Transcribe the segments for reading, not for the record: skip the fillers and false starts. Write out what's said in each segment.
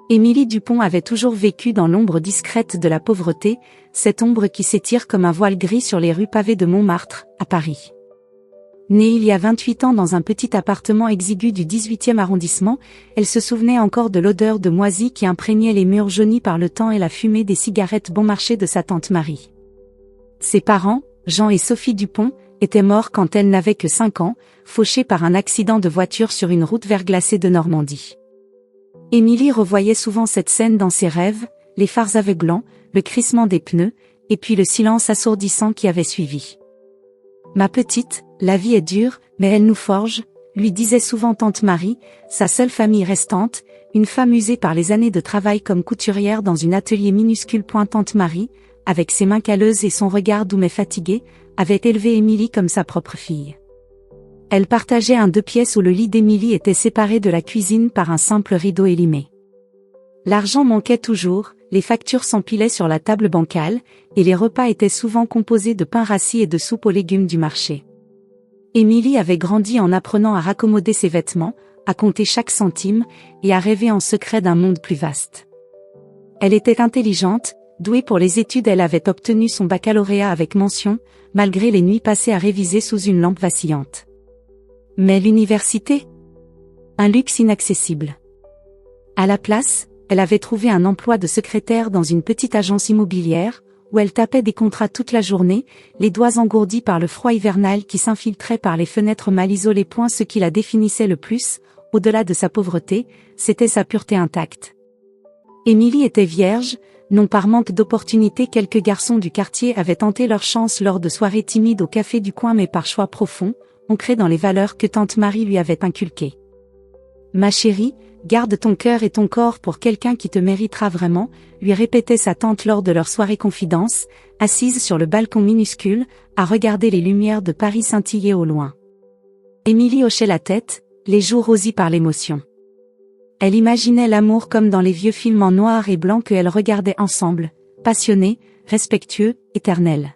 Émilie Dupont avait toujours vécu dans l'ombre discrète de la pauvreté, cette ombre qui s'étire comme un voile gris sur les rues pavées de Montmartre, à Paris. Née il y a 28 ans dans un petit appartement exigu du 18e arrondissement, elle se souvenait encore de l'odeur de moisi qui imprégnait les murs jaunis par le temps et la fumée des cigarettes bon marché de sa tante Marie. Ses parents, Jean et Sophie Dupont, étaient morts quand elle n'avait que 5 ans, fauchés par un accident de voiture sur une route verglacée de Normandie. Émilie revoyait souvent cette scène dans ses rêves, les phares aveuglants, le crissement des pneus, et puis le silence assourdissant qui avait suivi. « Ma petite, la vie est dure, mais elle nous forge », lui disait souvent tante Marie, sa seule famille restante, une femme usée par les années de travail comme couturière dans un atelier minuscule. Tante Marie, avec ses mains calleuses et son regard doux mais fatigué, avait élevé Émilie comme sa propre fille. Elle partageait un 2 pièces où le lit d'Émilie était séparé de la cuisine par un simple rideau élimé. L'argent manquait toujours, les factures s'empilaient sur la table bancale, et les repas étaient souvent composés de pain rassis et de soupe aux légumes du marché. Émilie avait grandi en apprenant à raccommoder ses vêtements, à compter chaque centime, et à rêver en secret d'un monde plus vaste. Elle était intelligente, douée pour les études. Elle avait obtenu son baccalauréat avec mention, malgré les nuits passées à réviser sous une lampe vacillante. Mais l'université? Un luxe inaccessible. À la place, elle avait trouvé un emploi de secrétaire dans une petite agence immobilière, où elle tapait des contrats toute la journée, les doigts engourdis par le froid hivernal qui s'infiltrait par les fenêtres mal isolées. Ce qui la définissait le plus, au-delà de sa pauvreté, c'était sa pureté intacte. Émilie était vierge, non par manque d'opportunités. Quelques garçons du quartier avaient tenté leur chance lors de soirées timides au café du coin, mais par choix profond, ancré dans les valeurs que tante Marie lui avait inculquées. « Ma chérie, garde ton cœur et ton corps pour quelqu'un qui te méritera vraiment », lui répétait sa tante lors de leur soirée confidence, assise sur le balcon minuscule, à regarder les lumières de Paris scintiller au loin. Émilie hochait la tête, les joues rosies par l'émotion. Elle imaginait l'amour comme dans les vieux films en noir et blanc qu'elles regardaient ensemble, passionnés, respectueux, éternels.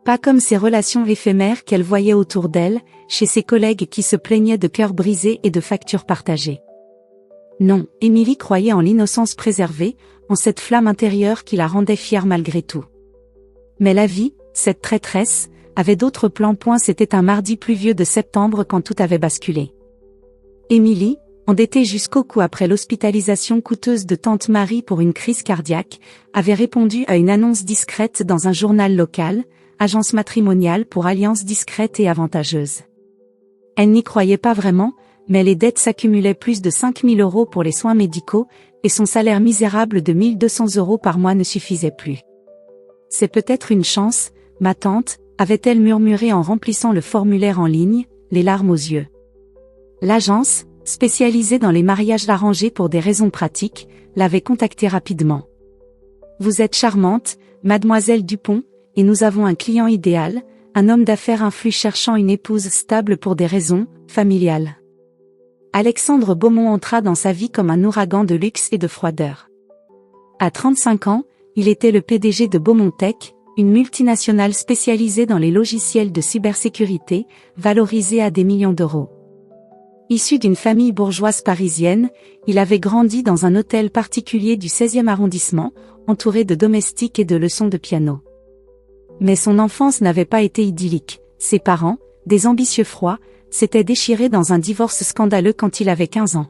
Pas comme ces relations éphémères qu'elle voyait autour d'elle, chez ses collègues qui se plaignaient de cœurs brisés et de factures partagées. Non, Émilie croyait en l'innocence préservée, en cette flamme intérieure qui la rendait fière malgré tout. Mais la vie, cette traîtresse, avait d'autres plans. C'était un mardi pluvieux de septembre quand tout avait basculé. Émilie, endettée jusqu'au cou après l'hospitalisation coûteuse de tante Marie pour une crise cardiaque, avait répondu à une annonce discrète dans un journal local, agence matrimoniale pour alliances discrètes et avantageuses. Elle n'y croyait pas vraiment, mais les dettes s'accumulaient, plus de 5 000 € pour les soins médicaux, et son salaire misérable de 1 200 € par mois ne suffisait plus. « C'est peut-être une chance, ma tante », avait-elle murmuré en remplissant le formulaire en ligne, les larmes aux yeux. L'agence, spécialisée dans les mariages arrangés pour des raisons pratiques, l'avait contactée rapidement. « Vous êtes charmante, mademoiselle Dupont, et nous avons un client idéal, un homme d'affaires influent cherchant une épouse stable pour des raisons familiales. » Alexandre Beaumont entra dans sa vie comme un ouragan de luxe et de froideur. À 35 ans, il était le PDG de Beaumont Tech, une multinationale spécialisée dans les logiciels de cybersécurité, valorisée à des millions d'euros. Issu d'une famille bourgeoise parisienne, il avait grandi dans un hôtel particulier du 16e arrondissement, entouré de domestiques et de leçons de piano. Mais son enfance n'avait pas été idyllique. Ses parents, des ambitieux froids, s'étaient déchirés dans un divorce scandaleux quand il avait 15 ans.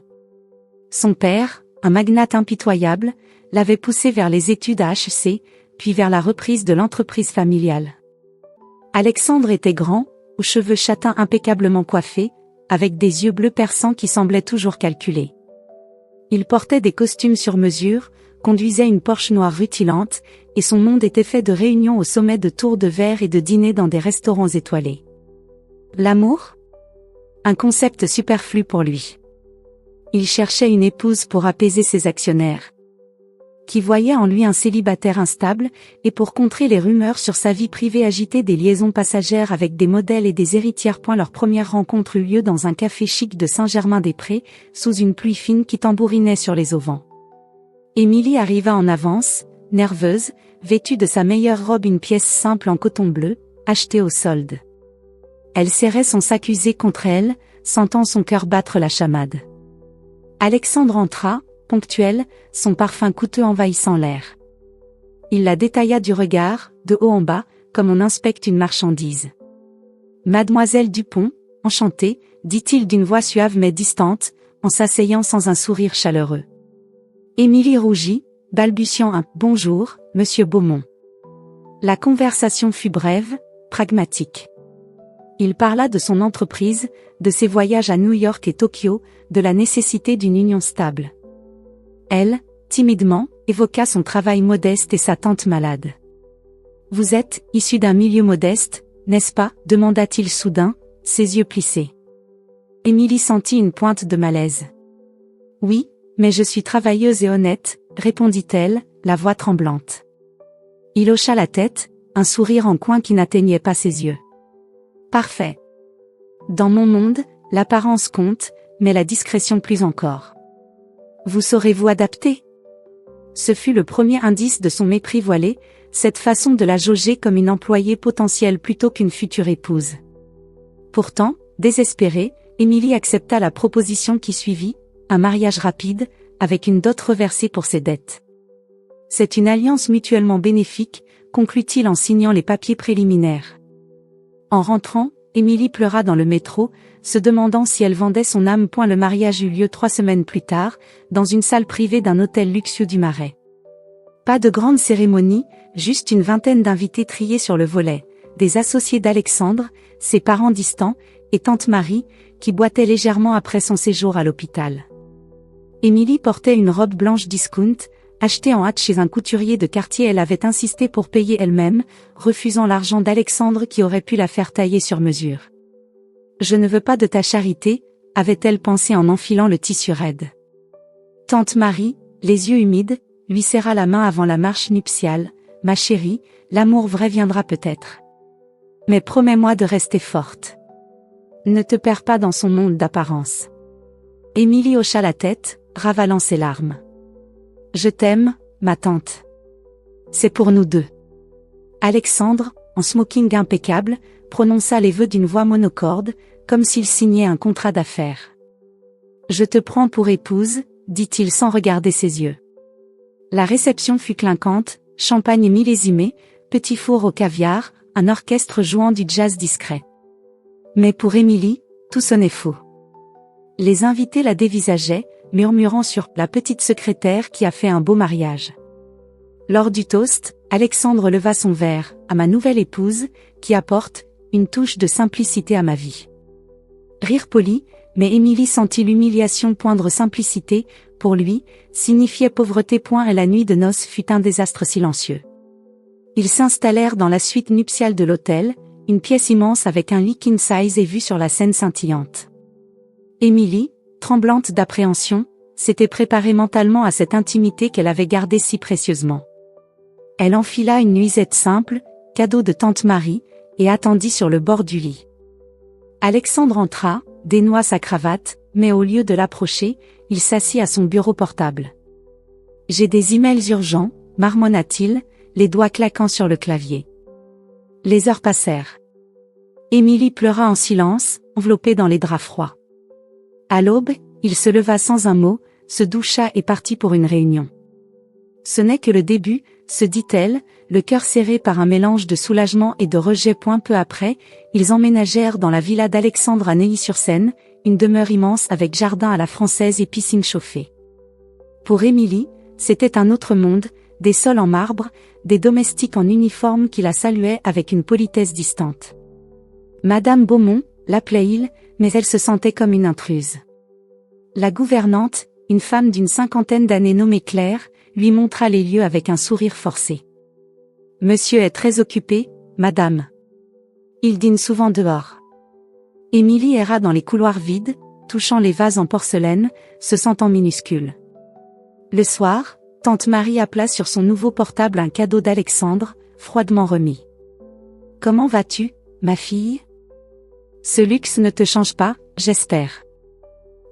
Son père, un magnate impitoyable, l'avait poussé vers les études à HEC, puis vers la reprise de l'entreprise familiale. Alexandre était grand, aux cheveux châtains impeccablement coiffés, avec des yeux bleus perçants qui semblaient toujours calculés. Il portait des costumes sur mesure, conduisait une Porsche noire rutilante, et son monde était fait de réunions au sommet de tours de verre et de dîners dans des restaurants étoilés. L'amour ? Un concept superflu pour lui. Il cherchait une épouse pour apaiser ses actionnaires, qui voyaient en lui un célibataire instable, et pour contrer les rumeurs sur sa vie privée agitée, des liaisons passagères avec des modèles et des héritières. Leur première rencontre eut lieu dans un café chic de Saint-Germain-des-Prés, sous une pluie fine qui tambourinait sur les auvents. Émilie arriva en avance, nerveuse, vêtue de sa meilleure robe, une pièce simple en coton bleu, achetée au solde. Elle serrait son sac usé contre elle, sentant son cœur battre la chamade. Alexandre entra, ponctuelle, son parfum coûteux envahissant l'air. Il la détailla du regard, de haut en bas, comme on inspecte une marchandise. « Mademoiselle Dupont, enchantée », dit-il d'une voix suave mais distante, en s'asseyant sans un sourire chaleureux. Émilie rougit, balbutiant un « bonjour, monsieur Beaumont ». La conversation fut brève, pragmatique. Il parla de son entreprise, de ses voyages à New York et Tokyo, de la nécessité d'une union stable. Elle, timidement, évoqua son travail modeste et sa tante malade. « Vous êtes issu d'un milieu modeste, n'est-ce pas ?» demanda-t-il soudain, ses yeux plissés. Émilie sentit une pointe de malaise. « Oui, mais je suis travailleuse et honnête », répondit-elle, la voix tremblante. Il hocha la tête, un sourire en coin qui n'atteignait pas ses yeux. « Parfait. Dans mon monde, l'apparence compte, mais la discrétion plus encore. Vous saurez vous adapter ?» Ce fut le premier indice de son mépris voilé, cette façon de la jauger comme une employée potentielle plutôt qu'une future épouse. Pourtant, désespérée, Émilie accepta la proposition qui suivit, un mariage rapide, avec une dot reversée pour ses dettes. « C'est une alliance mutuellement bénéfique », conclut-il en signant les papiers préliminaires. En rentrant, Émilie pleura dans le métro, se demandant si elle vendait son âme. Le mariage eut lieu 3 semaines plus tard, dans une salle privée d'un hôtel luxueux du Marais. Pas de grande cérémonie, juste une vingtaine d'invités triés sur le volet, des associés d'Alexandre, ses parents distants, et tante Marie, qui boitait légèrement après son séjour à l'hôpital. Émilie portait une robe blanche discount, achetée en hâte chez un couturier de quartier. Elle avait insisté pour payer elle-même, refusant l'argent d'Alexandre qui aurait pu la faire tailler sur mesure. « Je ne veux pas de ta charité », avait-elle pensé en enfilant le tissu raide. Tante Marie, les yeux humides, lui serra la main avant la marche nuptiale. « Ma chérie, l'amour vrai viendra peut-être. Mais promets-moi de rester forte. Ne te perds pas dans son monde d'apparence. » Émilie hocha la tête, ravalant ses larmes. « Je t'aime, ma tante. C'est pour nous deux. » Alexandre, en smoking impeccable, prononça les vœux d'une voix monocorde, comme s'il signait un contrat d'affaires. « Je te prends pour épouse », dit-il sans regarder ses yeux. La réception fut clinquante, champagne millésimé, petit four au caviar, un orchestre jouant du jazz discret. Mais pour Émilie, tout sonnait faux. Les invités la dévisageaient, murmurant sur « la petite secrétaire qui a fait un beau mariage ». Lors du toast, Alexandre leva son verre « à ma nouvelle épouse, qui apporte une touche de simplicité à ma vie ». Rire poli, mais Émilie sentit l'humiliation poindre. Simplicité, pour lui, signifiait pauvreté. Et la nuit de noces fut un désastre silencieux. Ils s'installèrent dans la suite nuptiale de l'hôtel, une pièce immense avec un lit king size et vue sur la Seine scintillante. Émilie, tremblante d'appréhension, s'était préparée mentalement à cette intimité qu'elle avait gardée si précieusement. Elle enfila une nuisette simple, cadeau de tante Marie, et attendit sur le bord du lit. Alexandre entra, dénoua sa cravate, mais au lieu de l'approcher, il s'assit à son bureau portable. « J'ai des emails urgents », marmonna-t-il, les doigts claquant sur le clavier. Les heures passèrent. Émilie pleura en silence, enveloppée dans les draps froids. À l'aube, il se leva sans un mot, se doucha et partit pour une réunion. Ce n'est que le début, se dit-elle, le cœur serré par un mélange de soulagement et de rejet. Peu après, ils emménagèrent dans la villa d'Alexandre à Neuilly-sur-Seine, une demeure immense avec jardin à la française et piscine chauffée. Pour Émilie, c'était un autre monde, des sols en marbre, des domestiques en uniforme qui la saluaient avec une politesse distante. Madame Beaumont, l'appelait-il, mais elle se sentait comme une intruse. La gouvernante, une femme d'une 50aine d'années nommée Claire, lui montra les lieux avec un sourire forcé. « Monsieur est très occupé, madame. Il dîne souvent dehors. » Émilie erra dans les couloirs vides, touchant les vases en porcelaine, se sentant minuscule. Le soir, tante Marie appela sur son nouveau portable un cadeau d'Alexandre, froidement remis. « Comment vas-tu, ma fille ? Ce luxe ne te change pas, j'espère. »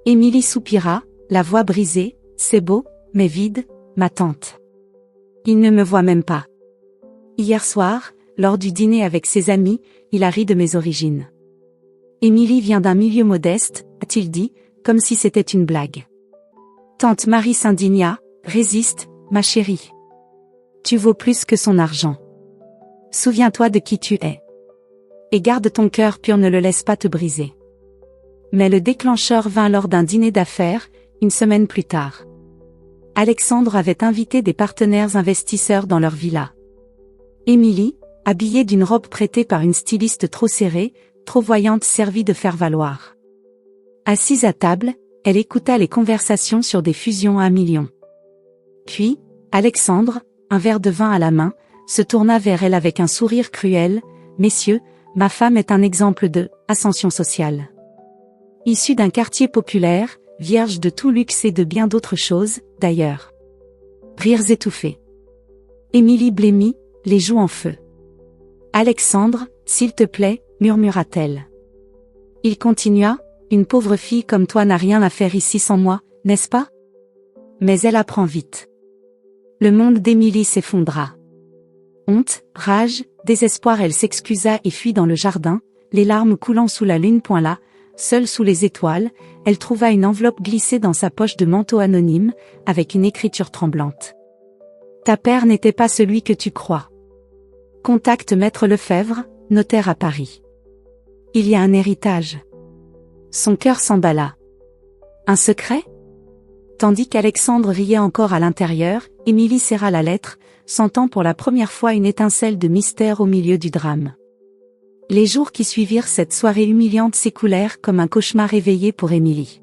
Émilie soupira, la voix brisée. « C'est beau, mais vide, ma tante. Il ne me voit même pas. Hier soir, lors du dîner avec ses amis, il a ri de mes origines. Émilie vient d'un milieu modeste, a-t-il dit, comme si c'était une blague. Tante Marie s'indigna. Résiste, ma chérie. Tu vaux plus que son argent. Souviens-toi de qui tu es. Et garde ton cœur pur, ne le laisse pas te briser. Mais le déclencheur vint lors d'un dîner d'affaires, une semaine plus tard. Alexandre avait invité des partenaires investisseurs dans leur villa. Émilie, habillée d'une robe prêtée par une styliste trop serrée, trop voyante, servit de faire valoir. Assise à table, elle écouta les conversations sur des fusions à millions. Puis, Alexandre, un verre de vin à la main, se tourna vers elle avec un sourire cruel. « Messieurs, ma femme est un exemple de ascension sociale. Issue d'un quartier populaire, vierge de tout luxe et de bien d'autres choses, d'ailleurs. » Rires étouffés. Émilie blêmit, les joues en feu. « Alexandre, s'il te plaît, murmura-t-elle. » Il continua, « Une pauvre fille comme toi n'a rien à faire ici sans moi, n'est-ce pas? » Mais elle apprend vite. Le monde d'Émilie s'effondra. Honte, rage, désespoir, elle s'excusa et fuit dans le jardin, les larmes coulant sous la lune. Là, seule sous les étoiles, elle trouva une enveloppe glissée dans sa poche de manteau anonyme, avec une écriture tremblante. « Ta père n'était pas celui que tu crois. Contacte Maître Lefebvre, notaire à Paris. Il y a un héritage. » Son cœur s'emballa. Un secret? Tandis qu'Alexandre riait encore à l'intérieur, Émilie serra la lettre, sentant pour la première fois une étincelle de mystère au milieu du drame. Les jours qui suivirent cette soirée humiliante s'écoulèrent comme un cauchemar éveillé pour Émilie.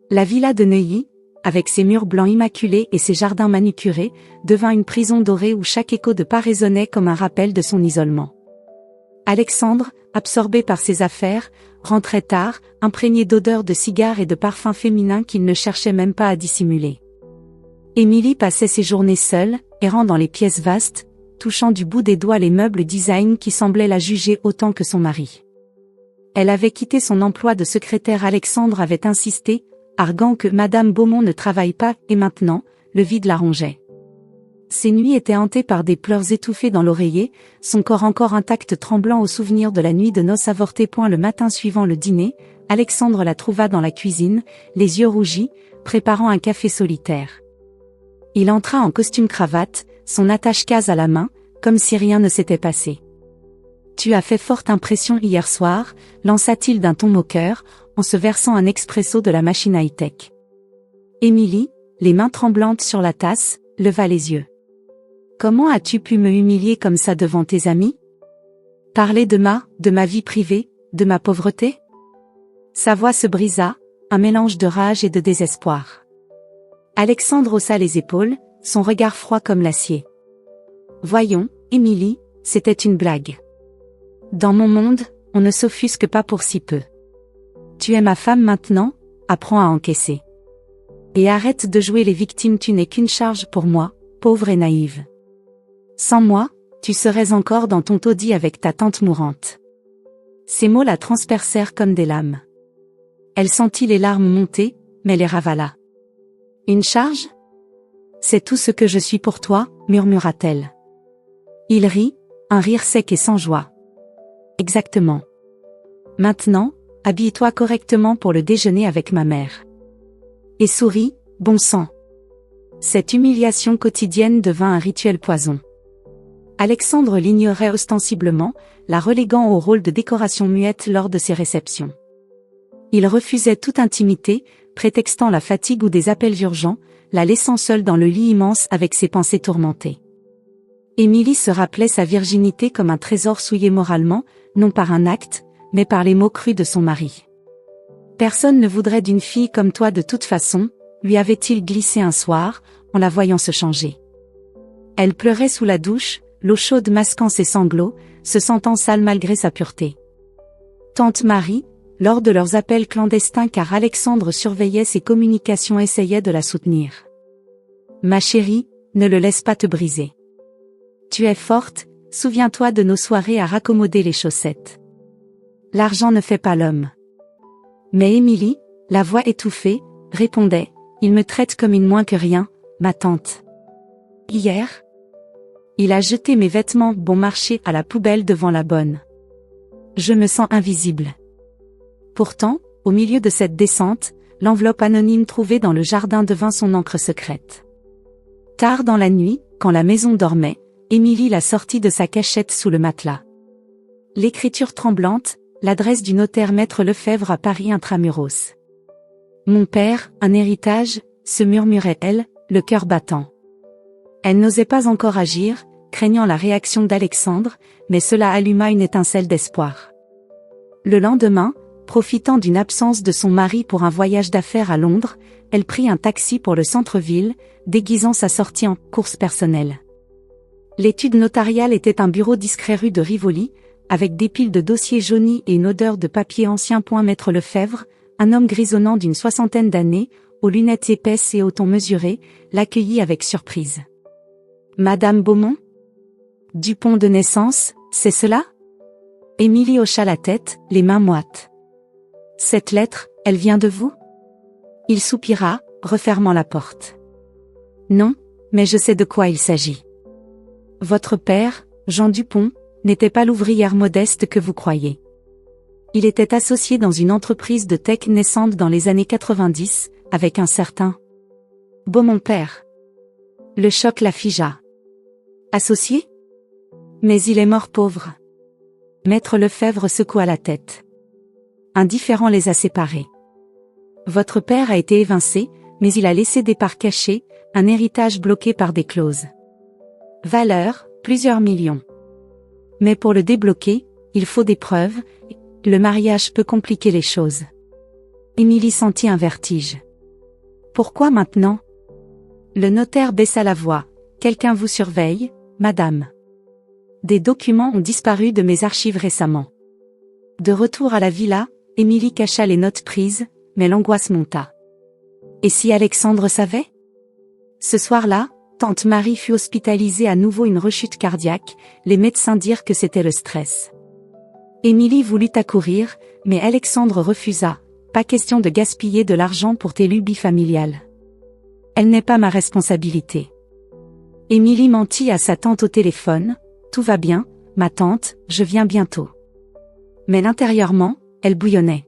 La villa de Neuilly, avec ses murs blancs immaculés et ses jardins manucurés, devint une prison dorée où chaque écho de pas résonnait comme un rappel de son isolement. Alexandre, absorbé par ses affaires, rentrait tard, imprégné d'odeurs de cigares et de parfums féminins qu'il ne cherchait même pas à dissimuler. Émilie passait ses journées seule, errant dans les pièces vastes, touchant du bout des doigts les meubles design qui semblaient la juger autant que son mari. Elle avait quitté son emploi de secrétaire. Alexandre avait insisté, arguant que Madame Beaumont ne travaille pas, et maintenant, le vide la rongeait. Ses nuits étaient hantées par des pleurs étouffés dans l'oreiller, son corps encore intact tremblant au souvenir de la nuit de noces avortée. Le matin suivant le dîner, Alexandre la trouva dans la cuisine, les yeux rougis, préparant un café solitaire. Il entra en costume-cravate, son attache-case à la main, comme si rien ne s'était passé. « Tu as fait forte impression hier soir », lança-t-il d'un ton moqueur, en se versant un expresso de la machine high-tech. Émilie, les mains tremblantes sur la tasse, leva les yeux. « Comment as-tu pu me humilier comme ça devant tes amis? Parler de ma vie privée, de ma pauvreté ?» Sa voix se brisa, un mélange de rage et de désespoir. Alexandre haussa les épaules, son regard froid comme l'acier. « Voyons, Émilie, c'était une blague. Dans mon monde, on ne s'offusque pas pour si peu. Tu es ma femme maintenant, apprends à encaisser. Et arrête de jouer les victimes, tu n'es qu'une charge pour moi, pauvre et naïve. Sans moi, tu serais encore dans ton taudis avec ta tante mourante. » Ces mots la transpercèrent comme des lames. Elle sentit les larmes monter, mais les ravala. « Une charge? C'est tout ce que je suis pour toi, murmura-t-elle. Il rit, un rire sec et sans joie. « Exactement. Maintenant, habille-toi correctement pour le déjeuner avec ma mère. » Et sourit, bon sang. Cette humiliation quotidienne devint un rituel poison. Alexandre l'ignorait ostensiblement, la reléguant au rôle de décoration muette lors de ses réceptions. Il refusait toute intimité, prétextant la fatigue ou des appels urgents, la laissant seule dans le lit immense avec ses pensées tourmentées. Émilie se rappelait sa virginité comme un trésor souillé moralement, non par un acte, mais par les mots crus de son mari. « Personne ne voudrait d'une fille comme toi de toute façon », lui avait-il glissé un soir, en la voyant se changer. Elle pleurait sous la douche, l'eau chaude masquant ses sanglots, se sentant sale malgré sa pureté. Tante Marie, lors de leurs appels clandestins car Alexandre surveillait ses communications, essayait de la soutenir. « Ma chérie, ne le laisse pas te briser. Tu es forte, souviens-toi de nos soirées à raccommoder les chaussettes. L'argent ne fait pas l'homme. » Mais Émilie, la voix étouffée, répondait, « Il me traite comme une moins que rien, ma tante. Hier, il a jeté mes vêtements bon marché à la poubelle devant la bonne. Je me sens invisible. » Pourtant, au milieu de cette descente, l'enveloppe anonyme trouvée dans le jardin devint son encre secrète. Tard dans la nuit, quand la maison dormait, Émilie la sortit de sa cachette sous le matelas. L'écriture tremblante, l'adresse du notaire Maître Lefebvre à Paris intramuros. Mon père, un héritage, se murmurait-elle, le cœur battant. Elle n'osait pas encore agir, craignant la réaction d'Alexandre, mais cela alluma une étincelle d'espoir. Le lendemain, profitant d'une absence de son mari pour un voyage d'affaires à Londres, elle prit un taxi pour le centre-ville, déguisant sa sortie en course personnelle. L'étude notariale était un bureau discret rue de Rivoli, avec des piles de dossiers jaunis et une odeur de papier ancien. Maître Lefebvre, un homme grisonnant d'une soixantaine d'années, aux lunettes épaisses et au ton mesuré, l'accueillit avec surprise. Madame Beaumont? Dupont de naissance, c'est cela? Émilie hocha la tête, les mains moites. Cette lettre, elle vient de vous? Il soupira, refermant la porte. Non, mais je sais de quoi il s'agit. Votre père, Jean Dupont, n'était pas l'ouvrière modeste que vous croyez. Il était associé dans une entreprise de tech naissante dans les années 90, avec un certain Beaumont père. Le choc la figea. Associé? Mais il est mort pauvre. Maître Lefebvre secoua la tête. Indifférent les a séparés. Votre père a été évincé, mais il a laissé des parts cachées, un héritage bloqué par des clauses. Valeur, plusieurs millions. Mais pour le débloquer, il faut des preuves, le mariage peut compliquer les choses. Émilie sentit un vertige. Pourquoi maintenant? Le notaire baissa la voix. Quelqu'un vous surveille, madame. Des documents ont disparu de mes archives récemment. De retour à la villa, Émilie cacha les notes prises, mais l'angoisse monta. Et si Alexandre savait? Ce soir-là, tante Marie fut hospitalisée à nouveau une rechute cardiaque, les médecins dirent que c'était le stress. Émilie voulut accourir, mais Alexandre refusa. Pas question de gaspiller de l'argent pour tes lubies familiales. Elle n'est pas ma responsabilité. Émilie mentit à sa tante au téléphone. Tout va bien, ma tante, je viens bientôt. Mais intérieurement, elle bouillonnait.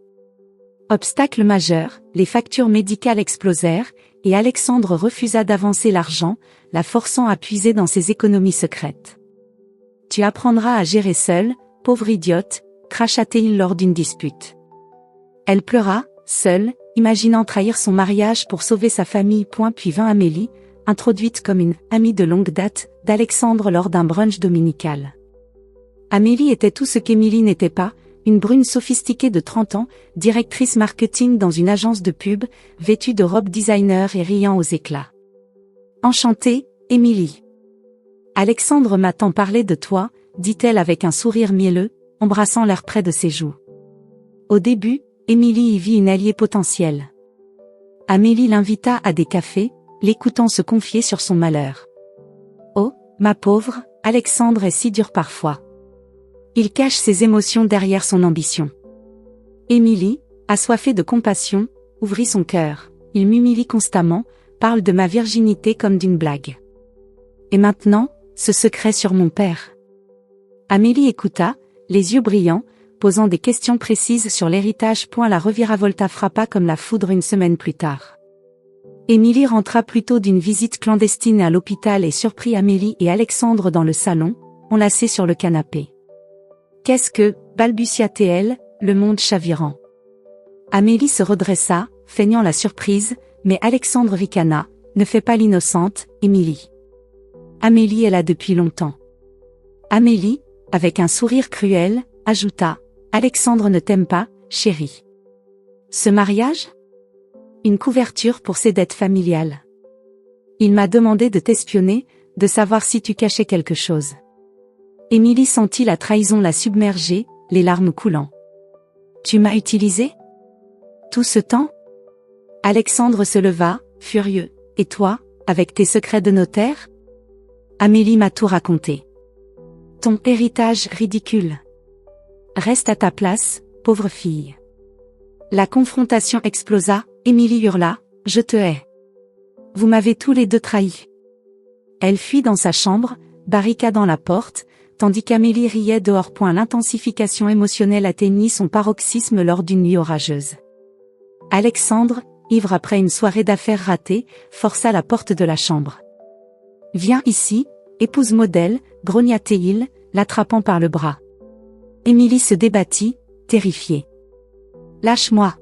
Obstacle majeur, les factures médicales explosèrent, et Alexandre refusa d'avancer l'argent, la forçant à puiser dans ses économies secrètes. Tu apprendras à gérer seule, pauvre idiote, cracha-t-il lors d'une dispute. Elle pleura, seule, imaginant trahir son mariage pour sauver sa famille. Puis vint Amélie, introduite comme une amie de longue date d'Alexandre lors d'un brunch dominical. Amélie était tout ce qu'Émilie n'était pas, une brune sophistiquée de 30 ans, directrice marketing dans une agence de pub, vêtue de robe designer et riant aux éclats. Enchantée, Émilie. Alexandre m'a tant parlé de toi, dit-elle avec un sourire mielleux, embrassant l'air près de ses joues. Au début, Émilie y vit une alliée potentielle. Amélie l'invita à des cafés, l'écoutant se confier sur son malheur. Oh, ma pauvre, Alexandre est si dur parfois. Il cache ses émotions derrière son ambition. Émilie, assoiffée de compassion, ouvrit son cœur. Il m'humilie constamment, parle de ma virginité comme d'une blague. Et maintenant, ce secret sur mon père. Amélie écouta, les yeux brillants, posant des questions précises sur l'héritage. La reviravolta frappa comme la foudre une semaine plus tard. Émilie rentra plutôt d'une visite clandestine à l'hôpital et surprit Amélie et Alexandre dans le salon, enlacés sur le canapé. Qu'est-ce que, balbutia-t-elle, le monde chavirant. Amélie se redressa, feignant la surprise, mais Alexandre ricana, ne fais pas l'innocente, Émilie. Amélie est là depuis longtemps. Amélie, avec un sourire cruel, ajouta, Alexandre ne t'aime pas, chérie. Ce mariage? Une couverture pour ses dettes familiales. Il m'a demandé de t'espionner, de savoir si tu cachais quelque chose. Émilie sentit la trahison la submerger, les larmes coulant. Tu m'as utilisé? Tout ce temps? Alexandre se leva, furieux. Et toi, avec tes secrets de notaire? Amélie m'a tout raconté. Ton héritage ridicule. Reste à ta place, pauvre fille. La confrontation explosa, Émilie hurla, je te hais. Vous m'avez tous les deux trahis. Elle fuit dans sa chambre, barricadant la porte, tandis qu'Amélie riait dehors. L'intensification émotionnelle atteignit son paroxysme lors d'une nuit orageuse. Alexandre, ivre après une soirée d'affaires ratée, força la porte de la chambre. « Viens ici, épouse modèle », grogna Théil, l'attrapant par le bras. Émilie se débattit, terrifiée. « Lâche-moi.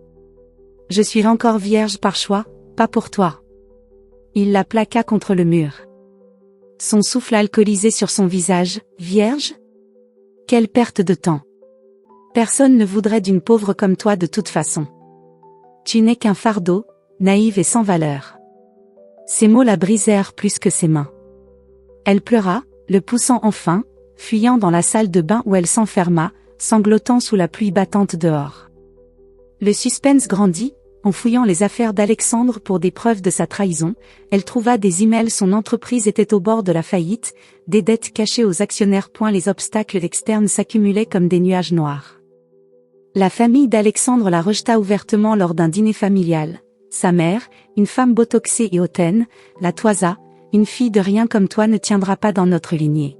Je suis encore vierge par choix, pas pour toi. » Il la plaqua contre le mur. Son souffle alcoolisé sur son visage, « Vierge ? Quelle perte de temps. Personne ne voudrait d'une pauvre comme toi de toute façon. Tu n'es qu'un fardeau, naïve et sans valeur. » Ces mots la brisèrent plus que ses mains. Elle pleura, le poussant enfin, fuyant dans la salle de bain où elle s'enferma, sanglotant sous la pluie battante dehors. Le suspense grandit. En fouillant les affaires d'Alexandre pour des preuves de sa trahison, elle trouva des emails. Son entreprise était au bord de la faillite, des dettes cachées aux actionnaires. Les obstacles externes s'accumulaient comme des nuages noirs. La famille d'Alexandre la rejeta ouvertement lors d'un dîner familial. Sa mère, une femme botoxée et hautaine, la toisa, une fille de rien comme toi ne tiendra pas dans notre lignée.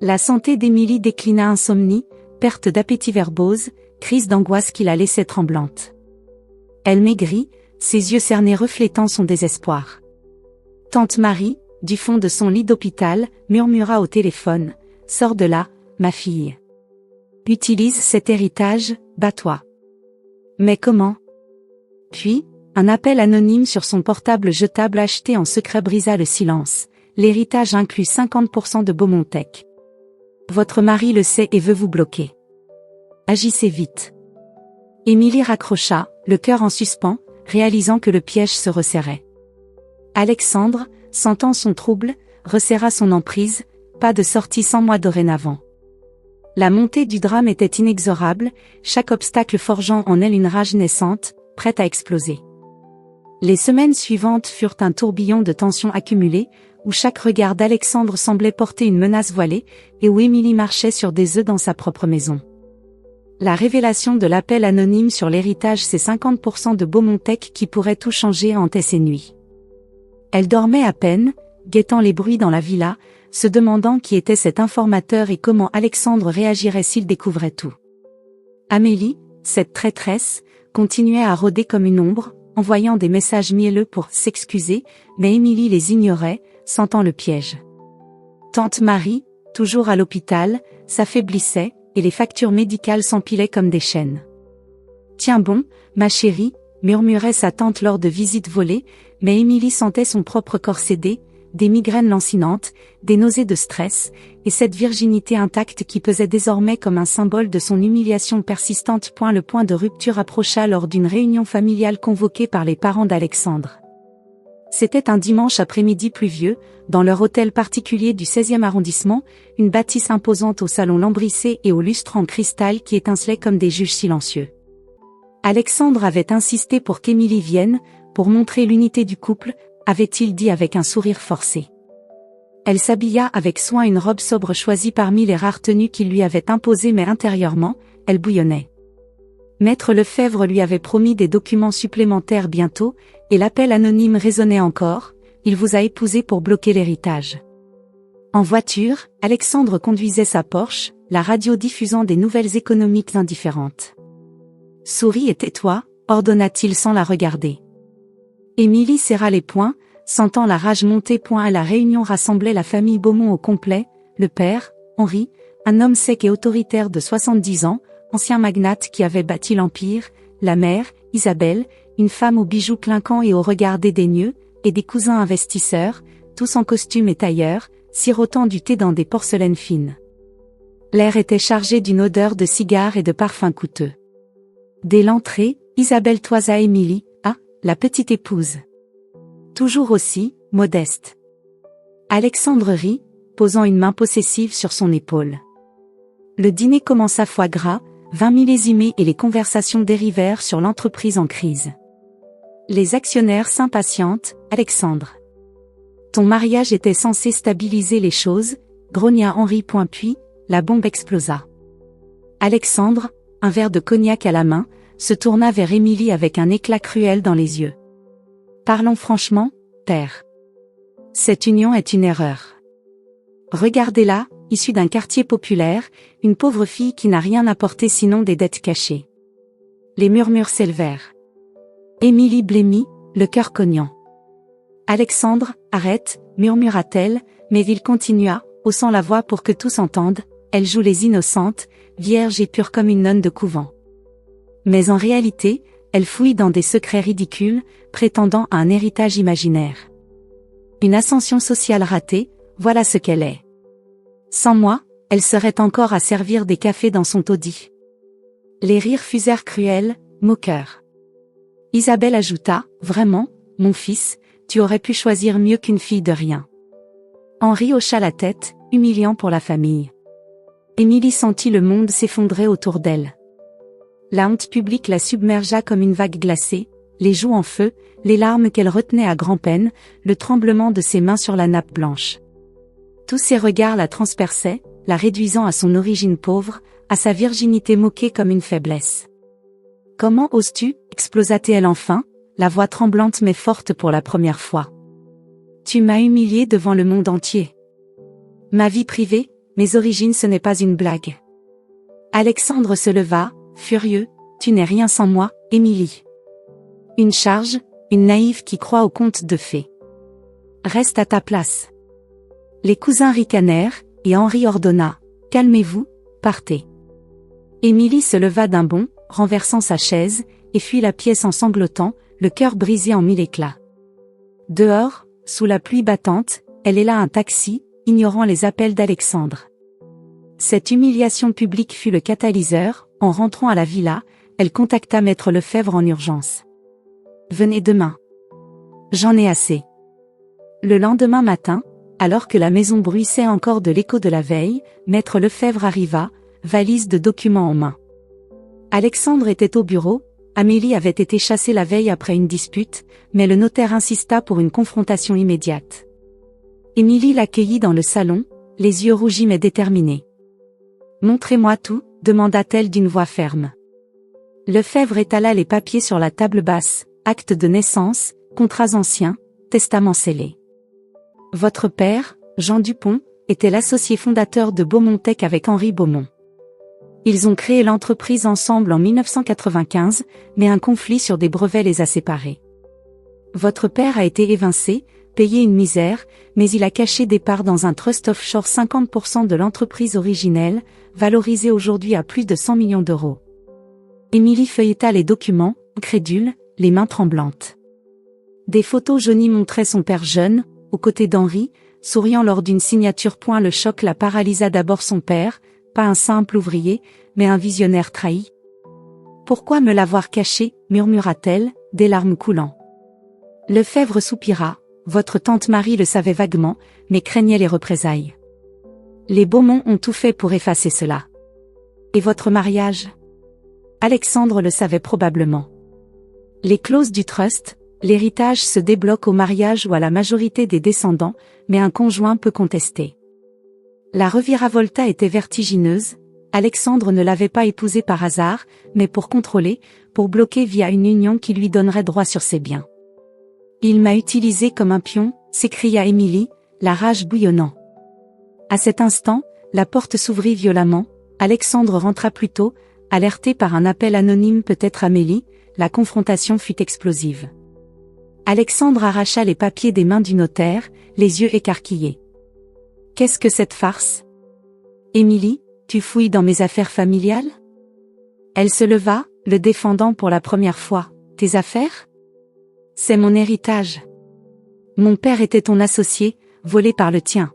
La santé d'Émilie déclina. Insomnie, perte d'appétit, verbose, crise d'angoisse qui la laissait tremblante. Elle maigrit, ses yeux cernés reflétant son désespoir. Tante Marie, du fond de son lit d'hôpital, murmura au téléphone, « Sors de là, ma fille. Utilise cet héritage, bats-toi. » Mais comment? Puis, un appel anonyme sur son portable jetable acheté en secret brisa le silence. L'héritage inclut 50% de Beaumontech. Votre mari le sait et veut vous bloquer. Agissez vite. Émilie raccrocha, le cœur en suspens, réalisant que le piège se resserrait. Alexandre, sentant son trouble, resserra son emprise, pas de sortie sans moi dorénavant. La montée du drame était inexorable, chaque obstacle forgeant en elle une rage naissante, prête à exploser. Les semaines suivantes furent un tourbillon de tensions accumulées, où chaque regard d'Alexandre semblait porter une menace voilée, et où Émilie marchait sur des œufs dans sa propre maison. La révélation de l'appel anonyme sur l'héritage, ces 50% de Beaumontech qui pourraient tout changer, hantait ses nuits. Elle dormait à peine, guettant les bruits dans la villa, se demandant qui était cet informateur et comment Alexandre réagirait s'il découvrait tout. Amélie, cette traîtresse, continuait à rôder comme une ombre, envoyant des messages mielleux pour s'excuser, mais Émilie les ignorait, sentant le piège. Tante Marie, toujours à l'hôpital, s'affaiblissait, et les factures médicales s'empilaient comme des chaînes. « Tiens bon, ma chérie », murmurait sa tante lors de visites volées, mais Émilie sentait son propre corps céder, des migraines lancinantes, des nausées de stress, et cette virginité intacte qui pesait désormais comme un symbole de son humiliation persistante. Le point de rupture approcha lors d'une réunion familiale convoquée par les parents d'Alexandre. C'était un dimanche après-midi pluvieux, dans leur hôtel particulier du 16e arrondissement, une bâtisse imposante au salon lambrissé et aux lustres en cristal qui étincelaient comme des juges silencieux. Alexandre avait insisté pour qu'Émilie vienne, pour montrer l'unité du couple, avait-il dit avec un sourire forcé. Elle s'habilla avec soin, une robe sobre choisie parmi les rares tenues qu'il lui avait imposées, mais intérieurement, elle bouillonnait. Maître Lefebvre lui avait promis des documents supplémentaires bientôt, et l'appel anonyme résonnait encore, « Il vous a épousé pour bloquer l'héritage. » En voiture, Alexandre conduisait sa Porsche, la radio diffusant des nouvelles économiques indifférentes. « Souris et tais-toi », ordonna-t-il sans la regarder. Émilie serra les poings, sentant la rage monter. À la réunion rassemblait la famille Beaumont au complet, le père, Henri, un homme sec et autoritaire de 70 ans, ancien magnate qui avait bâti l'empire, la mère, Isabelle, une femme aux bijoux clinquants et au regard dédaigneux, et des cousins investisseurs, tous en costume et tailleur, sirotant du thé dans des porcelaines fines. L'air était chargé d'une odeur de cigares et de parfums coûteux. Dès l'entrée, Isabelle toisa Émilie, la petite épouse. Toujours aussi, modeste. Alexandre rit, posant une main possessive sur son épaule. Le dîner commença foie gras, vin millésimé et les conversations dérivèrent sur l'entreprise en crise. Les actionnaires s'impatientent, Alexandre. Ton mariage était censé stabiliser les choses, grogna Henri. Puis, la bombe explosa. Alexandre, un verre de cognac à la main, se tourna vers Émilie avec un éclat cruel dans les yeux. Parlons franchement, père. Cette union est une erreur. Regardez-la, issue d'un quartier populaire, une pauvre fille qui n'a rien apporté sinon des dettes cachées. Les murmures s'élevèrent. Émilie blêmit, le cœur cognant. Alexandre, arrête, murmura-t-elle, mais il continua, haussant la voix pour que tous entendent, elle joue les innocentes, vierge et pure comme une nonne de couvent. Mais en réalité, elle fouille dans des secrets ridicules, prétendant à un héritage imaginaire. Une ascension sociale ratée, voilà ce qu'elle est. Sans moi, elle serait encore à servir des cafés dans son taudis. Les rires fusèrent cruels, moqueurs. Isabelle ajouta, vraiment, mon fils, tu aurais pu choisir mieux qu'une fille de rien. Henri hocha la tête, humiliant pour la famille. Émilie sentit le monde s'effondrer autour d'elle. La honte publique la submergea comme une vague glacée, les joues en feu, les larmes qu'elle retenait à grand-peine, le tremblement de ses mains sur la nappe blanche. Tous ses regards la transperçaient, la réduisant à son origine pauvre, à sa virginité moquée comme une faiblesse. « Comment oses-tu » explosa-t-elle enfin, la voix tremblante mais forte pour la première fois. « Tu m'as humiliée devant le monde entier. Ma vie privée, mes origines ce n'est pas une blague. » Alexandre se leva, furieux, « Tu n'es rien sans moi, Émilie. » Une charge, une naïve qui croit aux contes de fées. « Reste à ta place. » Les cousins ricanèrent, et Henri ordonna, « Calmez-vous, partez. » Émilie se leva d'un bond, renversant sa chaise, et fuit la pièce en sanglotant, le cœur brisé en mille éclats. Dehors, sous la pluie battante, elle héla un taxi, ignorant les appels d'Alexandre. Cette humiliation publique fut le catalyseur. En rentrant à la villa, elle contacta maître Lefebvre en urgence. « Venez demain. J'en ai assez. » Le lendemain matin, alors que la maison bruissait encore de l'écho de la veille, maître Lefebvre arriva, valise de documents en main. Alexandre était au bureau, Amélie avait été chassée la veille après une dispute, mais le notaire insista pour une confrontation immédiate. Émilie l'accueillit dans le salon, les yeux rougis mais déterminés. « Montrez-moi tout », demanda-t-elle d'une voix ferme. Lefebvre étala les papiers sur la table basse, acte de naissance, contrats anciens, testament scellé. Votre père, Jean Dupont, était l'associé fondateur de Beaumont Tech avec Henri Beaumont. Ils ont créé l'entreprise ensemble en 1995, mais un conflit sur des brevets les a séparés. Votre père a été évincé, payé une misère, mais il a caché des parts dans un trust offshore 50% de l'entreprise originelle, valorisée aujourd'hui à plus de 100 millions d'euros. Émilie feuilleta les documents, incrédule, les mains tremblantes. Des photos jaunies montraient son père jeune, aux côtés d'Henri, souriant lors d'une signature. Le choc la paralysa. D'abord son père, pas un simple ouvrier, mais un visionnaire trahi. Pourquoi me l'avoir caché, murmura-t-elle, des larmes coulant. Lefebvre soupira, votre tante Marie le savait vaguement, mais craignait les représailles. Les Beaumont ont tout fait pour effacer cela. Et votre mariage? Alexandre le savait probablement. Les clauses du trust, l'héritage se débloque au mariage ou à la majorité des descendants, mais un conjoint peut contester. La reviravolta était vertigineuse, Alexandre ne l'avait pas épousée par hasard, mais pour contrôler, pour bloquer via une union qui lui donnerait droit sur ses biens. Il m'a utilisé comme un pion, s'écria Émilie, la rage bouillonnant. À cet instant, la porte s'ouvrit violemment, Alexandre rentra plus tôt, alerté par un appel anonyme, peut-être Amélie, la confrontation fut explosive. Alexandre arracha les papiers des mains du notaire, les yeux écarquillés. Qu'est-ce que cette farce? Émilie, tu fouilles dans mes affaires familiales? Elle se leva, le défendant pour la première fois. Tes affaires? C'est mon héritage. Mon père était ton associé, volé par le tien.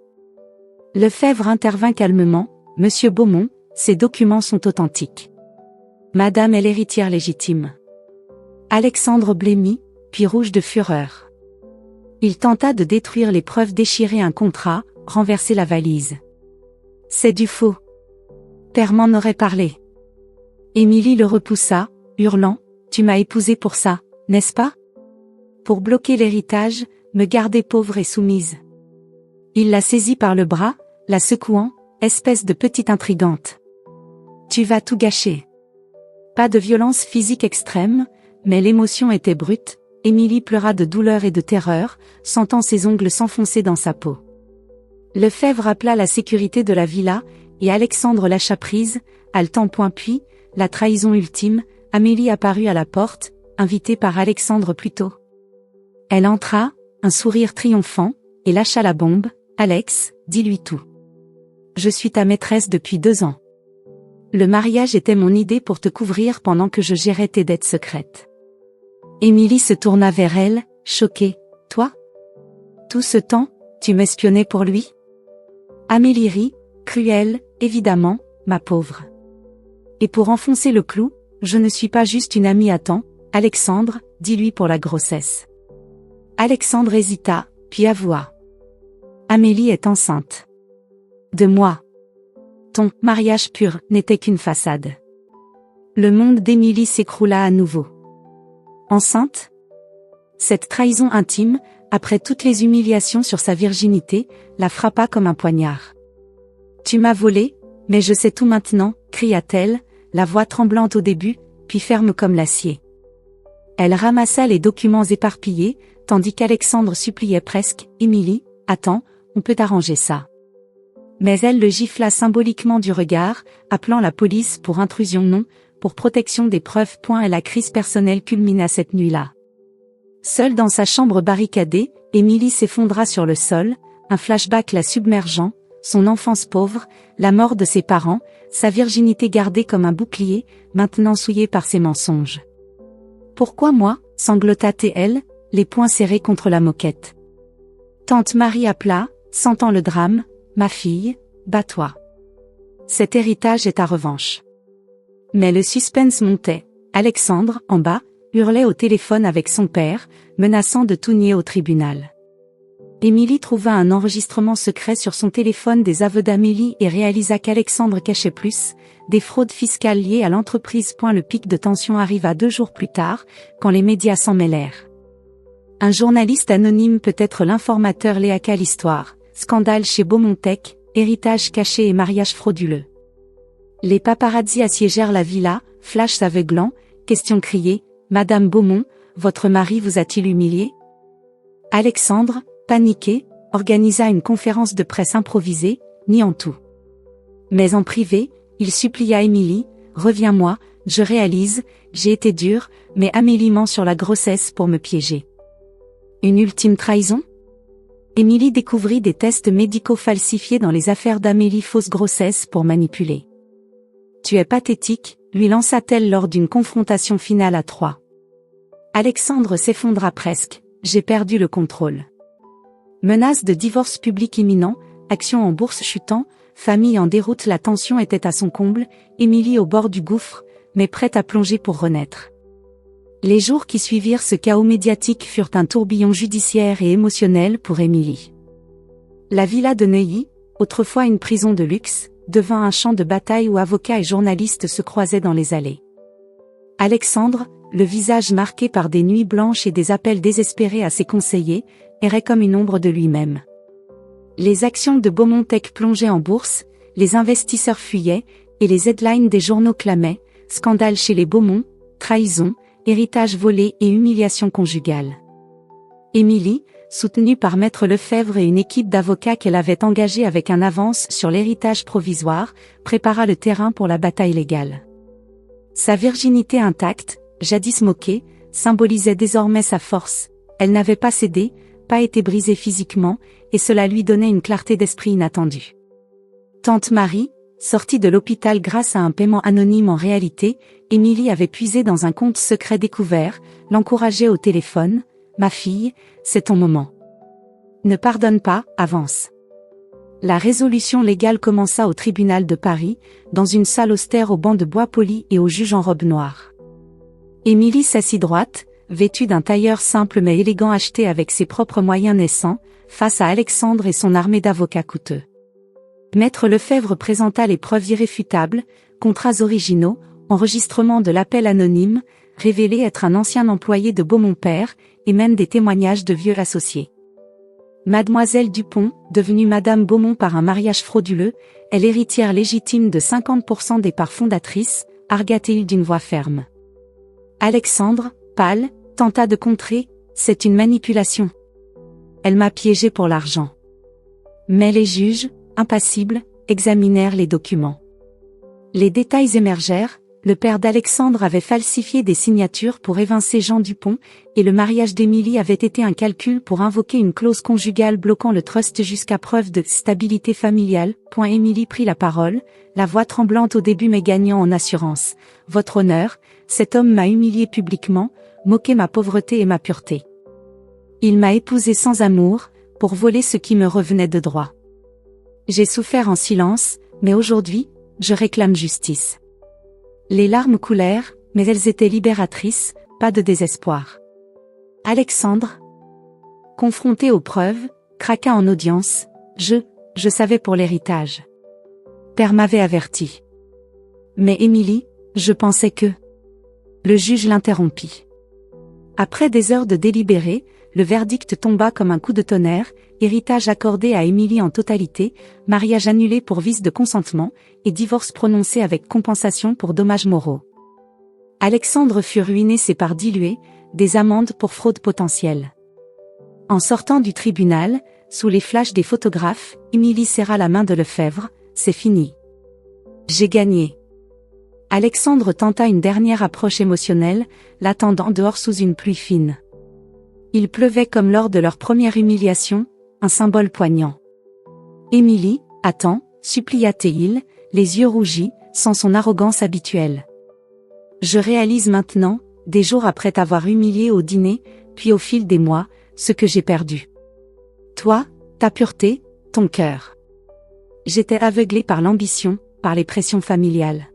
Lefebvre intervint calmement. Monsieur Beaumont, ces documents sont authentiques. Madame est l'héritière légitime. Alexandre blêmit, puis rouge de fureur. Il tenta de détruire les preuves, déchirer un contrat, renverser la valise. C'est du faux. Père m'en aurait parlé. Émilie le repoussa, hurlant, tu m'as épousé pour ça, n'est-ce pas? Pour bloquer l'héritage, me garder pauvre et soumise. Il la saisit par le bras, la secouant, espèce de petite intrigante. Tu vas tout gâcher. Pas de violence physique extrême, mais l'émotion était brute. Émilie pleura de douleur et de terreur, sentant ses ongles s'enfoncer dans sa peau. Lefebvre appela la sécurité de la villa, et Alexandre lâcha prise, haletant point. Puis, la trahison ultime, Amélie apparut à la porte, invitée par Alexandre plus tôt. Elle entra, un sourire triomphant, et lâcha la bombe. Alex, dis-lui tout. Je suis ta maîtresse depuis 2 ans. Le mariage était mon idée pour te couvrir pendant que je gérais tes dettes secrètes. Émilie se tourna vers elle, choquée. Toi? Tout ce temps, tu m'espionnais pour lui? Amélie rit, cruelle, évidemment, ma pauvre. Et pour enfoncer le clou, je ne suis pas juste une amie à temps, Alexandre, dis-lui pour la grossesse. Alexandre hésita, puis avoua. Amélie est enceinte. De moi. Ton mariage pur n'était qu'une façade. Le monde d'Émilie s'écroula à nouveau. Enceinte? Cette trahison intime, après toutes les humiliations sur sa virginité, la frappa comme un poignard. Tu m'as volé, mais je sais tout maintenant, cria-t-elle, la voix tremblante au début, puis ferme comme l'acier. Elle ramassa les documents éparpillés, tandis qu'Alexandre suppliait presque, Émilie, attends, on peut arranger ça. Mais elle le gifla symboliquement du regard, appelant la police pour intrusion non, pour protection des preuves. Et la crise personnelle culmina cette nuit-là. Seule dans sa chambre barricadée, Émilie s'effondra sur le sol, un flashback la submergeant, son enfance pauvre, la mort de ses parents, sa virginité gardée comme un bouclier, maintenant souillée par ses mensonges. Pourquoi moi, sanglota-t-elle, les poings serrés contre la moquette. Tante Marie appela, sentant le drame, ma fille, bats-toi. Cet héritage est ta revanche. Mais le suspense montait. Alexandre, en bas, hurlait au téléphone avec son père, menaçant de tout nier au tribunal. Émilie trouva un enregistrement secret sur son téléphone des aveux d'Amélie et réalisa qu'Alexandre cachait plus, des fraudes fiscales liées à l'entreprise. Le pic de tension arriva 2 jours plus tard, quand les médias s'en mêlèrent. Un journaliste anonyme peut être l'informateur léaka l'histoire, scandale chez Beaumontech, héritage caché et mariage frauduleux. Les paparazzi assiégèrent la villa, flashs aveuglants, questions criées, Madame Beaumont, votre mari vous a-t-il humilié? Alexandre, paniqué, organisa une conférence de presse improvisée, niant tout. Mais en privé, il supplia Émilie, reviens-moi, je réalise, j'ai été dur, mais Amélie ment sur la grossesse pour me piéger. Une ultime trahison? Émilie découvrit des tests médicaux falsifiés dans les affaires d'Amélie, fausse grossesse pour manipuler. Tu es pathétique, lui lança-t-elle lors d'une confrontation finale à 3. Alexandre s'effondra presque, j'ai perdu le contrôle. Menace de divorce public imminent, action en bourse chutant, famille en déroute, la tension était à son comble, Émilie au bord du gouffre, mais prête à plonger pour renaître. Les jours qui suivirent ce chaos médiatique furent un tourbillon judiciaire et émotionnel pour Émilie. La villa de Neuilly, autrefois une prison de luxe, devint un champ de bataille où avocats et journalistes se croisaient dans les allées. Alexandre, le visage marqué par des nuits blanches et des appels désespérés à ses conseillers, errait comme une ombre de lui-même. Les actions de Beaumontech plongeaient en bourse, les investisseurs fuyaient, et les headlines des journaux clamaient, scandale chez les Beaumont, trahison, héritage volé et humiliation conjugale. Émilie, soutenue par Maître Lefebvre et une équipe d'avocats qu'elle avait engagée avec un avance sur l'héritage provisoire, prépara le terrain pour la bataille légale. Sa virginité intacte, jadis moquée, symbolisait désormais sa force, elle n'avait pas cédé, pas été brisée physiquement, et cela lui donnait une clarté d'esprit inattendue. Tante Marie, sortie de l'hôpital grâce à un paiement anonyme, en réalité, Émilie avait puisé dans un compte secret découvert, l'encourageait au téléphone, ma fille, c'est ton moment. Ne pardonne pas, avance. La résolution légale commença au tribunal de Paris, dans une salle austère aux bancs de bois polis et aux juges en robe noire. Émilie s'assit droite, vêtue d'un tailleur simple mais élégant acheté avec ses propres moyens naissants, face à Alexandre et son armée d'avocats coûteux. Maître Lefebvre présenta les preuves irréfutables, contrats originaux, enregistrements de l'appel anonyme, révélé être un ancien employé de Beaumont-Père, et même des témoignages de vieux associés. Mademoiselle Dupont, devenue Madame Beaumont par un mariage frauduleux, est l'héritière légitime de 50% des parts fondatrices, argua-t-il d'une voix ferme. Alexandre, pâle, tenta de contrer, c'est une manipulation. Elle m'a piégé pour l'argent. Mais les juges, impassibles, examinèrent les documents. Les détails émergèrent, le père d'Alexandre avait falsifié des signatures pour évincer Jean Dupont, et le mariage d'Émilie avait été un calcul pour invoquer une clause conjugale bloquant le trust jusqu'à preuve de stabilité familiale. Émilie prit la parole, la voix tremblante au début mais gagnant en assurance. Votre honneur, cet homme m'a humilié publiquement, moqué ma pauvreté et ma pureté. Il m'a épousée sans amour, pour voler ce qui me revenait de droit. J'ai souffert en silence, mais aujourd'hui, je réclame justice. Les larmes coulèrent, mais elles étaient libératrices, pas de désespoir. Alexandre, confronté aux preuves, craqua en audience. Je savais pour l'héritage. Père m'avait averti. Mais Émilie, je pensais que... Le juge l'interrompit. Après des heures de délibéré, le verdict tomba comme un coup de tonnerre, héritage accordé à Émilie en totalité, mariage annulé pour vice de consentement, et divorce prononcé avec compensation pour dommages moraux. Alexandre fut ruiné, ses parts diluées, des amendes pour fraude potentielle. En sortant du tribunal, sous les flashs des photographes, Émilie serra la main de Lefebvre. C'est fini. J'ai gagné. Alexandre tenta une dernière approche émotionnelle, l'attendant dehors sous une pluie fine. Il pleuvait comme lors de leur première humiliation, un symbole poignant. Émilie, attends, supplia-t-il, les yeux rougis, sans son arrogance habituelle. Je réalise maintenant, des jours après t'avoir humilié au dîner, puis au fil des mois, ce que j'ai perdu. Toi, ta pureté, ton cœur. J'étais aveuglée par l'ambition, par les pressions familiales.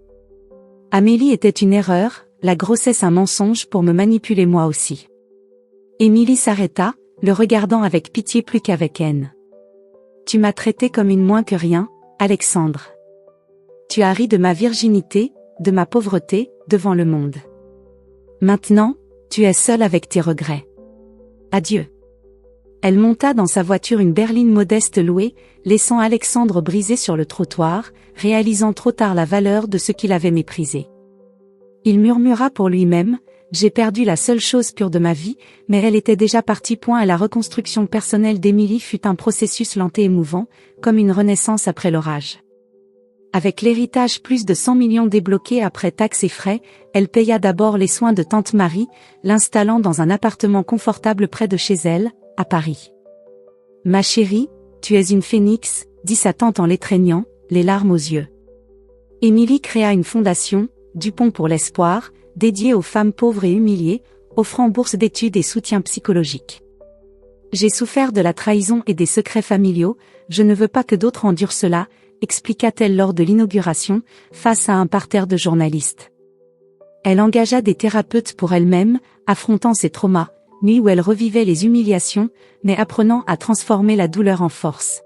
Amélie était une erreur, la grossesse un mensonge pour me manipuler moi aussi. Émilie s'arrêta, le regardant avec pitié plus qu'avec haine. Tu m'as traité comme une moins que rien, Alexandre. Tu as ri de ma virginité, de ma pauvreté, devant le monde. Maintenant, tu es seule avec tes regrets. Adieu. Elle monta dans sa voiture, une berline modeste louée, laissant Alexandre brisé sur le trottoir, réalisant trop tard la valeur de ce qu'il avait méprisé. Il murmura pour lui-même, j'ai perdu la seule chose pure de ma vie, mais elle était déjà partie. La reconstruction personnelle d'Émilie fut un processus lent et émouvant, comme une renaissance après l'orage. Avec l'héritage, plus de 100 millions débloqués après taxes et frais, elle paya d'abord les soins de tante Marie, l'installant dans un appartement confortable près de chez elle, à Paris. Ma chérie, tu es une phénix, dit sa tante en l'étreignant, les larmes aux yeux. Émilie créa une fondation, Dupont pour l'espoir, dédiée aux femmes pauvres et humiliées, offrant bourse d'études et soutien psychologique. J'ai souffert de la trahison et des secrets familiaux, je ne veux pas que d'autres endurent cela, expliqua-t-elle lors de l'inauguration, face à un parterre de journalistes. Elle engagea des thérapeutes pour elle-même, affrontant ses traumas, nuit où elle revivait les humiliations, mais apprenant à transformer la douleur en force.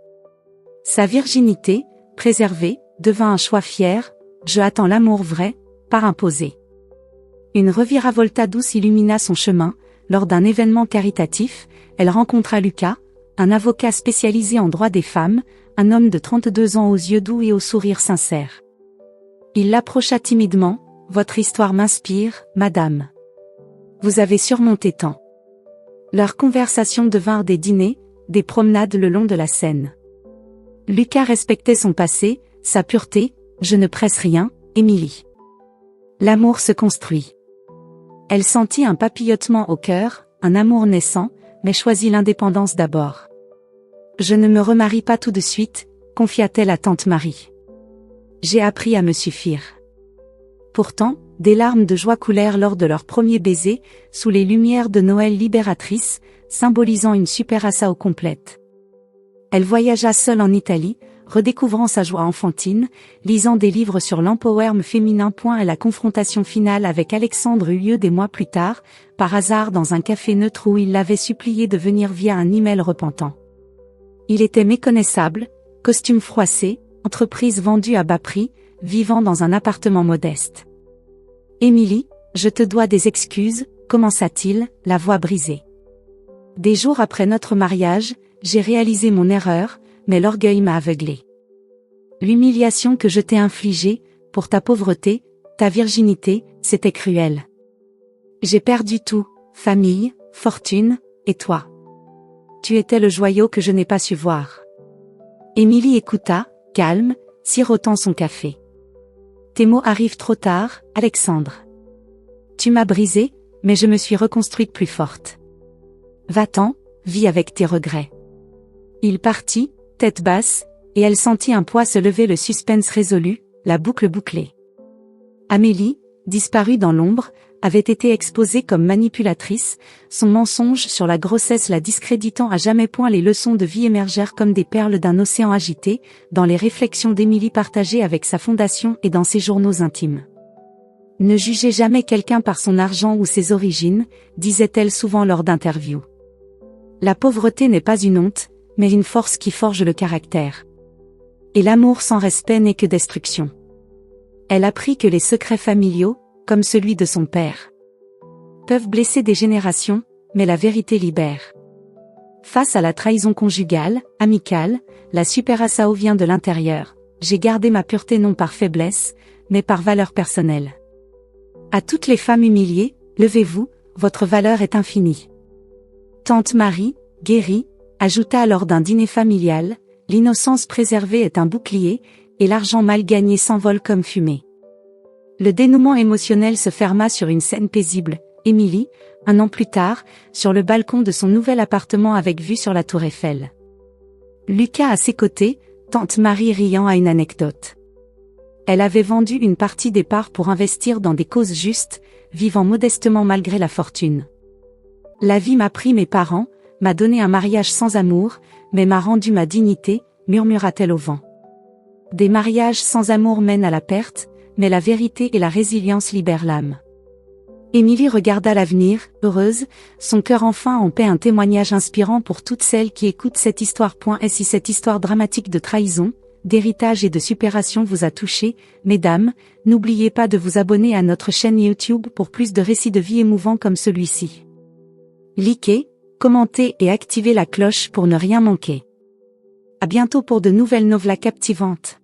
Sa virginité, préservée, devint un choix fier, je attends l'amour vrai, pas imposé. Une reviravolta douce illumina son chemin, lors d'un événement caritatif, elle rencontra Lucas, un avocat spécialisé en droit des femmes, un homme de 32 ans aux yeux doux et au sourire sincère. Il l'approcha timidement, votre histoire m'inspire, madame. Vous avez surmonté tant. Leurs conversations devinrent des dîners, des promenades le long de la Seine. Lucas respectait son passé, sa pureté, je ne presse rien, Émilie. L'amour se construit. Elle sentit un papillotement au cœur, un amour naissant, mais choisit l'indépendance d'abord. Je ne me remarie pas tout de suite, confia-t-elle à tante Marie. J'ai appris à me suffire. Pourtant, des larmes de joie coulèrent lors de leur premier baiser, sous les lumières de Noël libératrices, symbolisant une super-assao complète. Elle voyagea seule en Italie, redécouvrant sa joie enfantine, lisant des livres sur l'empowerment féminin. Et la confrontation finale avec Alexandre eut lieu des mois plus tard, par hasard dans un café neutre où il l'avait supplié de venir via un email repentant. Il était méconnaissable, costume froissé, entreprise vendue à bas prix, vivant dans un appartement modeste. Émilie, je te dois des excuses, commença-t-il, la voix brisée. Des jours après notre mariage, j'ai réalisé mon erreur, mais l'orgueil m'a aveuglée. L'humiliation que je t'ai infligée, pour ta pauvreté, ta virginité, c'était cruel. J'ai perdu tout, famille, fortune, et toi. Tu étais le joyau que je n'ai pas su voir. Émilie écouta, calme, sirotant son café. Tes mots arrivent trop tard, Alexandre. Tu m'as brisée, mais je me suis reconstruite plus forte. Va-t'en, vis avec tes regrets. Il partit, tête basse, et elle sentit un poids se lever, le suspense résolu, la boucle bouclée. Amélie, disparue dans l'ombre, avait été exposée comme manipulatrice, son mensonge sur la grossesse la discréditant à jamais. Les leçons de vie émergèrent comme des perles d'un océan agité, dans les réflexions d'Émilie partagées avec sa fondation et dans ses journaux intimes. Ne jugez jamais quelqu'un par son argent ou ses origines, disait-elle souvent lors d'interviews. La pauvreté n'est pas une honte, mais une force qui forge le caractère. Et l'amour sans respect n'est que destruction. Elle apprit que les secrets familiaux, comme celui de son père, peuvent blesser des générations, mais la vérité libère. Face à la trahison conjugale, amicale, la super Asao vient de l'intérieur. J'ai gardé ma pureté non par faiblesse, mais par valeur personnelle. À toutes les femmes humiliées, levez-vous, votre valeur est infinie. Tante Marie, guérie, ajouta lors d'un dîner familial, l'innocence préservée est un bouclier, et l'argent mal gagné s'envole comme fumée. Le dénouement émotionnel se ferma sur une scène paisible. Émilie, un an plus tard, sur le balcon de son nouvel appartement avec vue sur la tour Eiffel. Lucas à ses côtés, tante Marie riant à une anecdote. Elle avait vendu une partie des parts pour investir dans des causes justes, vivant modestement malgré la fortune. La vie m'a pris mes parents, m'a donné un mariage sans amour, mais m'a rendu ma dignité, murmura-t-elle au vent. Des mariages sans amour mènent à la perte, mais la vérité et la résilience libèrent l'âme. Émilie regarda l'avenir, heureuse, son cœur enfin en paix, un témoignage inspirant pour toutes celles qui écoutent cette histoire. Si cette histoire dramatique de trahison, d'héritage et de supération vous a touché, mesdames, n'oubliez pas de vous abonner à notre chaîne YouTube pour plus de récits de vie émouvants comme celui-ci. Likez, commentez et activez la cloche pour ne rien manquer. À bientôt pour de nouvelles novelas captivantes.